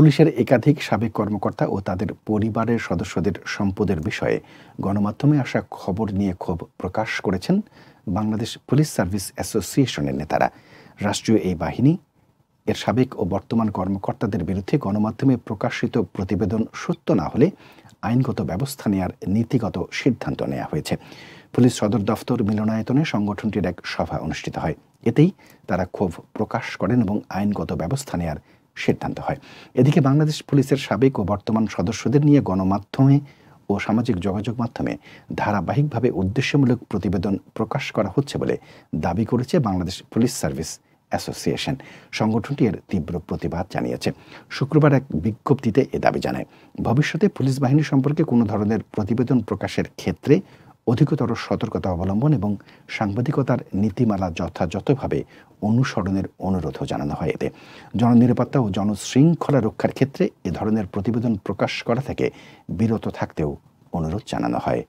পুলিশের একাধিক সাবেক কর্মকর্তা ও তাদের পরিবারের সদস্যদের সম্পদের বিষয়ে গণমাধ্যমে আসা খবর নিয়ে ক্ষোভ প্রকাশ করেছেন বাংলাদেশ পুলিশ সার্ভিস অ্যাসোসিয়েশনের নেতারা। রাষ্ট্রীয় এই বাহিনী এর সাবেক ও বর্তমান কর্মকর্তাদের বিরুদ্ধে গণমাধ্যমে প্রকাশিত প্রতিবেদন সত্য না হলে আইনগত ব্যবস্থা নেওয়ার নীতিগত সিদ্ধান্ত নেওয়া হয়েছে। পুলিশ সদর দফতর মিলনায়তনে সংগঠনটির এক সভা অনুষ্ঠিত হয়। এতেই তারা ক্ষোভ প্রকাশ করেন এবং আইনগত ব্যবস্থা নেওয়ার সিদ্ধান্ত হয়। এদিকে বাংলাদেশ পুলিশের সাবেক ও বর্তমান সদস্যদের নিয়ে গণমাধ্যমে ও সামাজিক যোগাযোগ মাধ্যমে ধারাবাহিকভাবে উদ্দেশ্যমূলক প্রতিবেদন প্রকাশ করা হচ্ছে বলে দাবি করেছে বাংলাদেশ পুলিশ সার্ভিস অ্যাসোসিয়েশন। সংগঠনটি এর তীব্র প্রতিবাদ জানিয়েছে। শুক্রবার এক বিজ্ঞপ্তিতে এ দাবি জানায়, ভবিষ্যতে পুলিশ বাহিনী সম্পর্কে কোনো ধরনের প্রতিবেদন প্রকাশের ক্ষেত্রে অধিকতর সতর্কতা অবলম্বন এবং সাংবাদিকতার নীতিমালা যথাযথভাবে অনুসরণের অনুরোধও জানানো হয়। এতে জননিরাপত্তা ও জনশৃঙ্খলা রক্ষার ক্ষেত্রে এ ধরনের প্রতিবেদন প্রকাশ করা থেকে বিরত থাকতেও অনুরোধ জানানো হয়।